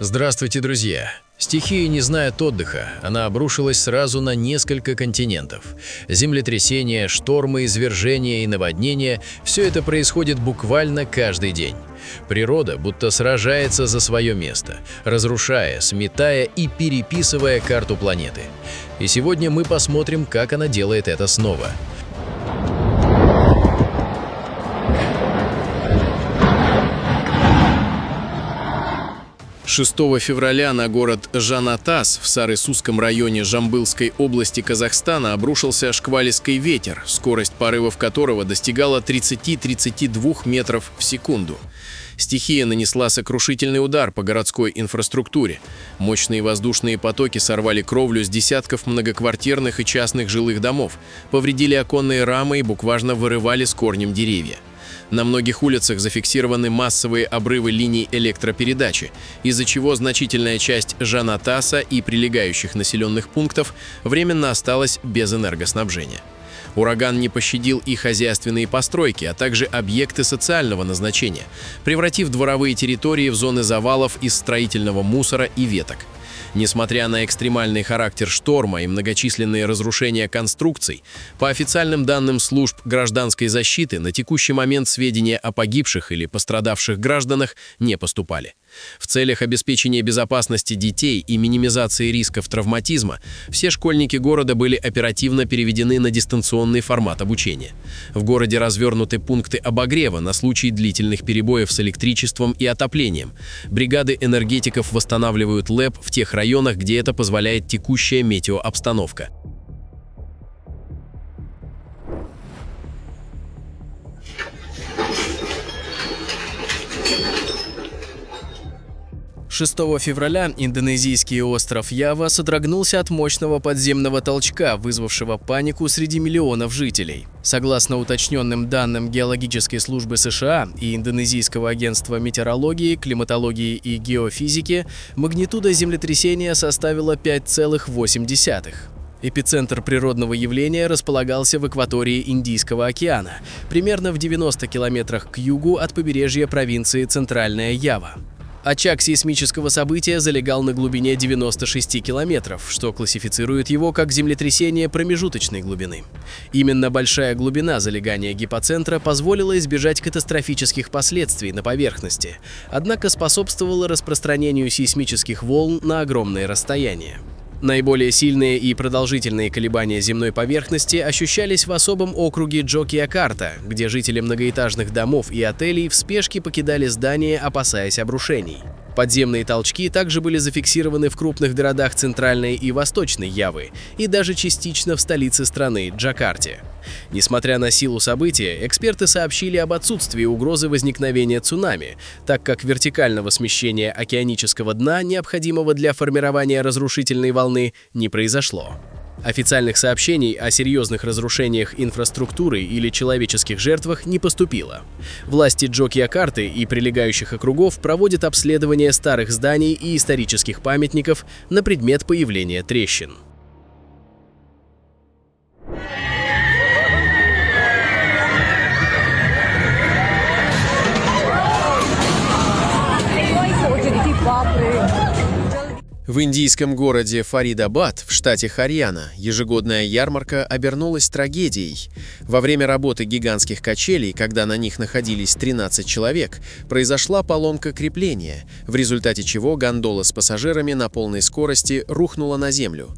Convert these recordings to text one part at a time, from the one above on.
Здравствуйте, друзья! Стихия не знает отдыха, она обрушилась сразу на несколько континентов. Землетрясения, штормы, извержения и наводнения – все это происходит буквально каждый день. Природа будто сражается за свое место, разрушая, сметая и переписывая карту планеты. И сегодня мы посмотрим, как она делает это снова. 6 февраля на город Жанатас в Сары-Суском районе Жамбылской области Казахстана обрушился шквалистый ветер, скорость порывов которого достигала 30-32 метров в секунду. Стихия нанесла сокрушительный удар по городской инфраструктуре. Мощные воздушные потоки сорвали кровлю с десятков многоквартирных и частных жилых домов, повредили оконные рамы и буквально вырывали с корнем деревья. На многих улицах зафиксированы массовые обрывы линий электропередачи, из-за чего значительная часть Жанатаса и прилегающих населенных пунктов временно осталась без энергоснабжения. Ураган не пощадил и хозяйственные постройки, а также объекты социального назначения, превратив дворовые территории в зоны завалов из строительного мусора и веток. Несмотря на экстремальный характер шторма и многочисленные разрушения конструкций, по официальным данным служб гражданской защиты на текущий момент сведения о погибших или пострадавших гражданах не поступали. В целях обеспечения безопасности детей и минимизации рисков травматизма все школьники города были оперативно переведены на дистанционный формат обучения. В городе развернуты пункты обогрева на случай длительных перебоев с электричеством и отоплением. Бригады энергетиков восстанавливают ЛЭП в тех районах, где это позволяет текущая метеообстановка. 6 февраля индонезийский остров Ява содрогнулся от мощного подземного толчка, вызвавшего панику среди миллионов жителей. Согласно уточненным данным Геологической службы США и Индонезийского агентства метеорологии, климатологии и геофизики, магнитуда землетрясения составила 5,8. Эпицентр природного явления располагался в акватории Индийского океана, примерно в 90 километрах к югу от побережья провинции Центральная Ява. Очаг сейсмического события залегал на глубине 96 километров, что классифицирует его как землетрясение промежуточной глубины. Именно большая глубина залегания гипоцентра позволила избежать катастрофических последствий на поверхности, однако способствовала распространению сейсмических волн на огромные расстояния. Наиболее сильные и продолжительные колебания земной поверхности ощущались в особом округе Джокьякарта, где жители многоэтажных домов и отелей в спешке покидали здания, опасаясь обрушений. Подземные толчки также были зафиксированы в крупных городах Центральной и Восточной Явы и даже частично в столице страны Джакарте. Несмотря на силу события, эксперты сообщили об отсутствии угрозы возникновения цунами, так как вертикального смещения океанического дна, необходимого для формирования разрушительной волны, не произошло. Официальных сообщений о серьезных разрушениях инфраструктуры или человеческих жертвах не поступило. Власти Джокьякарты и прилегающих округов проводят обследование старых зданий и исторических памятников на предмет появления трещин. В индийском городе Фаридабад в штате Харьяна ежегодная ярмарка обернулась трагедией. Во время работы гигантских качелей, когда на них находились 13 человек, произошла поломка крепления, в результате чего гондола с пассажирами на полной скорости рухнула на землю.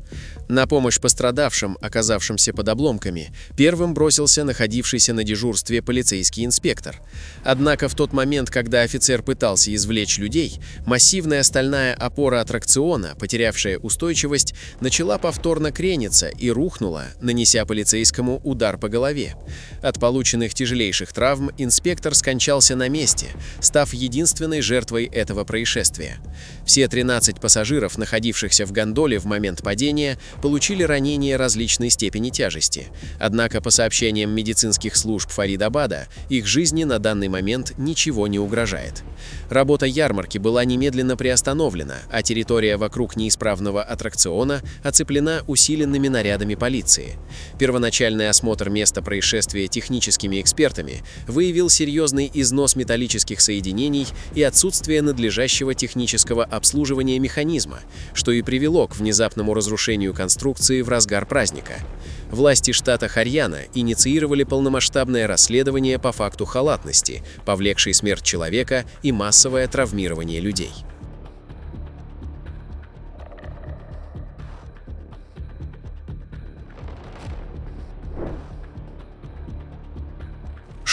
На помощь пострадавшим, оказавшимся под обломками, первым бросился находившийся на дежурстве полицейский инспектор. Однако в тот момент, когда офицер пытался извлечь людей, массивная стальная опора аттракциона, потерявшая устойчивость, начала повторно крениться и рухнула, нанеся полицейскому удар по голове. От полученных тяжелейших травм инспектор скончался на месте, став единственной жертвой этого происшествия. Все 13 пассажиров, находившихся в гондоле в момент падения, получили ранения различной степени тяжести. Однако, по сообщениям медицинских служб Фаридабада, их жизни на данный момент ничего не угрожает. Работа ярмарки была немедленно приостановлена, а территория вокруг вокруг неисправного аттракциона оцеплена усиленными нарядами полиции. Первоначальный осмотр места происшествия техническими экспертами выявил серьезный износ металлических соединений и отсутствие надлежащего технического обслуживания механизма, что и привело к внезапному разрушению конструкции в разгар праздника. Власти штата Харьяна инициировали полномасштабное расследование по факту халатности, повлекшей смерть человека и массовое травмирование людей.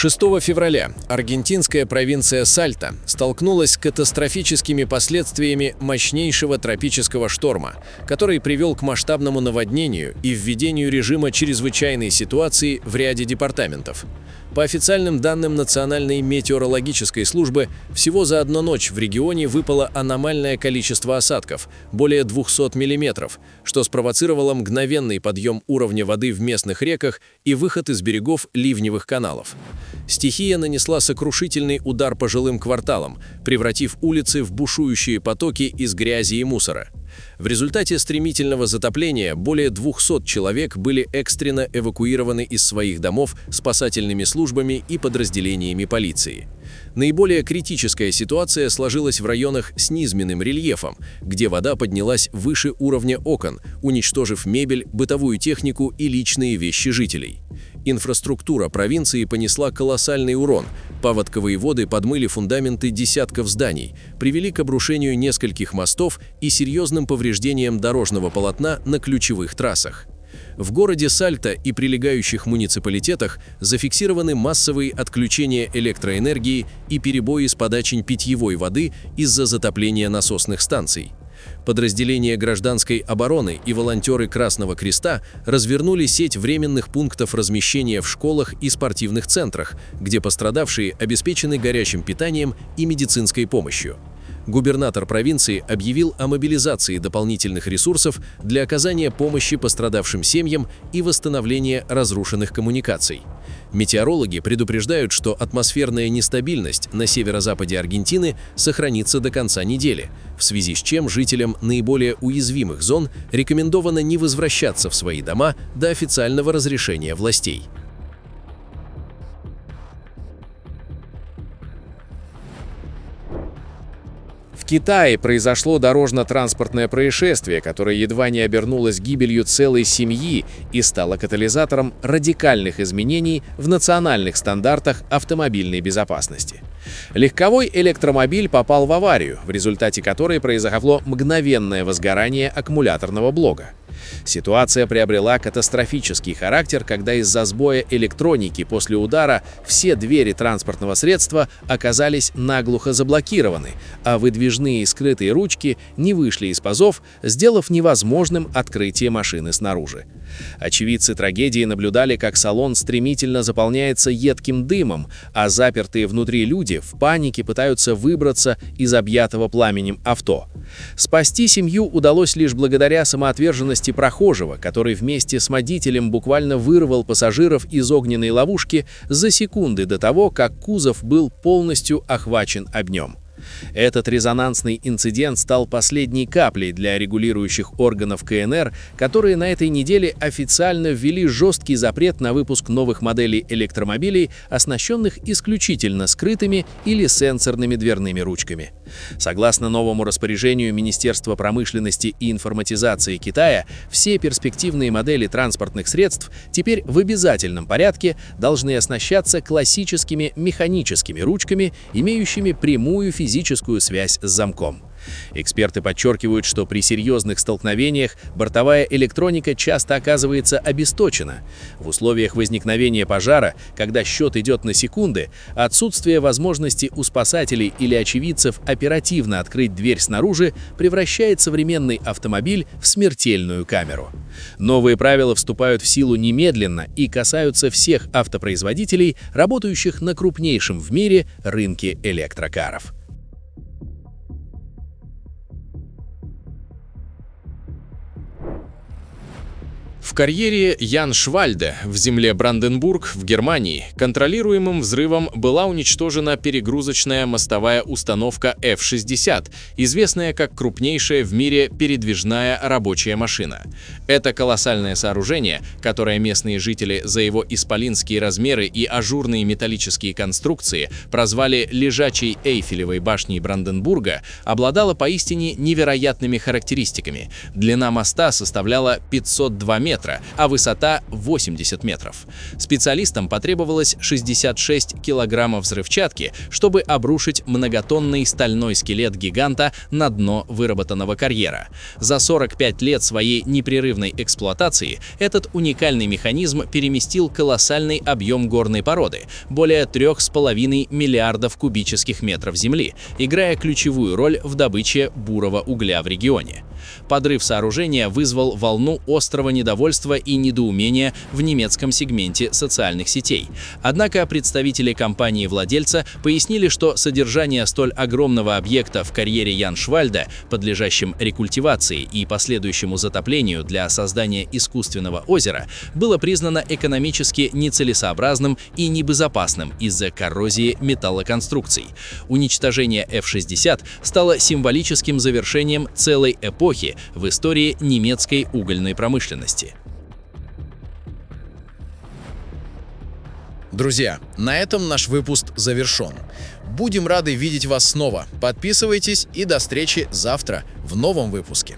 6 февраля аргентинская провинция Сальта столкнулась с катастрофическими последствиями мощнейшего тропического шторма, который привел к масштабному наводнению и введению режима чрезвычайной ситуации в ряде департаментов. По официальным данным Национальной метеорологической службы, всего за одну ночь в регионе выпало аномальное количество осадков – более 200 мм, что спровоцировало мгновенный подъем уровня воды в местных реках и выход из берегов ливневых каналов. Стихия нанесла сокрушительный удар по жилым кварталам, превратив улицы в бушующие потоки из грязи и мусора. В результате стремительного затопления более 200 человек были экстренно эвакуированы из своих домов спасательными службами и подразделениями полиции. Наиболее критическая ситуация сложилась в районах с низменным рельефом, где вода поднялась выше уровня окон, уничтожив мебель, бытовую технику и личные вещи жителей. Инфраструктура провинции понесла колоссальный урон. Паводковые воды подмыли фундаменты десятков зданий, привели к обрушению нескольких мостов и серьезным повреждениям дорожного полотна на ключевых трассах. В городе Сальта и прилегающих муниципалитетах зафиксированы массовые отключения электроэнергии и перебои с подачей питьевой воды из-за затопления насосных станций. Подразделения гражданской обороны и волонтеры Красного Креста развернули сеть временных пунктов размещения в школах и спортивных центрах, где пострадавшие обеспечены горячим питанием и медицинской помощью. Губернатор провинции объявил о мобилизации дополнительных ресурсов для оказания помощи пострадавшим семьям и восстановления разрушенных коммуникаций. Метеорологи предупреждают, что атмосферная нестабильность на северо-западе Аргентины сохранится до конца недели, в связи с чем жителям наиболее уязвимых зон рекомендовано не возвращаться в свои дома до официального разрешения властей. В Китае произошло дорожно-транспортное происшествие, которое едва не обернулось гибелью целой семьи и стало катализатором радикальных изменений в национальных стандартах автомобильной безопасности. Легковой электромобиль попал в аварию, в результате которой произошло мгновенное возгорание аккумуляторного блока. Ситуация приобрела катастрофический характер, когда из-за сбоя электроники после удара все двери транспортного средства оказались наглухо заблокированы, а выдвижные и скрытые ручки не вышли из пазов, сделав невозможным открытие машины снаружи. Очевидцы трагедии наблюдали, как салон стремительно заполняется едким дымом, а запертые внутри люди в панике пытаются выбраться из объятого пламенем авто. Спасти семью удалось лишь благодаря самоотверженности прохожего, который вместе с водителем буквально вырвал пассажиров из огненной ловушки за секунды до того, как кузов был полностью охвачен огнем. Этот резонансный инцидент стал последней каплей для регулирующих органов КНР, которые на этой неделе официально ввели жесткий запрет на выпуск новых моделей электромобилей, оснащенных исключительно скрытыми или сенсорными дверными ручками. Согласно новому распоряжению Министерства промышленности и информатизации Китая, все перспективные модели транспортных средств теперь в обязательном порядке должны оснащаться классическими механическими ручками, имеющими прямую физическую связь с замком. Эксперты подчеркивают, что при серьезных столкновениях бортовая электроника часто оказывается обесточена. В условиях возникновения пожара, когда счет идет на секунды, отсутствие возможности у спасателей или очевидцев оперативно открыть дверь снаружи превращает современный автомобиль в смертельную камеру. Новые правила вступают в силу немедленно и касаются всех автопроизводителей, работающих на крупнейшем в мире рынке электрокаров. В карьере Яншвальде в земле Бранденбург в Германии контролируемым взрывом была уничтожена перегрузочная мостовая установка F-60, известная как крупнейшая в мире передвижная рабочая машина. Это колоссальное сооружение, которое местные жители за его исполинские размеры и ажурные металлические конструкции прозвали лежачей Эйфелевой башней Бранденбурга, обладало поистине невероятными характеристиками. Длина моста составляла 502 метра, а высота 80 метров. Специалистам потребовалось 66 килограммов взрывчатки, чтобы обрушить многотонный стальной скелет гиганта на дно выработанного карьера. За 45 лет своей непрерывной эксплуатации этот уникальный механизм переместил колоссальный объем горной породы, более 3,5 миллиардов кубических метров земли, играя ключевую роль в добыче бурого угля в регионе. Подрыв сооружения вызвал волну острого недовольства и недоумения в немецком сегменте социальных сетей. Однако представители компании-владельца пояснили, что содержание столь огромного объекта в карьере Яншвальда, подлежащем рекультивации и последующему затоплению для создания искусственного озера, было признано экономически нецелесообразным и небезопасным из-за коррозии металлоконструкций. Уничтожение F-60 стало символическим завершением целой эпохи в истории немецкой угольной промышленности. Друзья, на этом наш выпуск завершен. Будем рады видеть вас снова. Подписывайтесь и до встречи завтра в новом выпуске.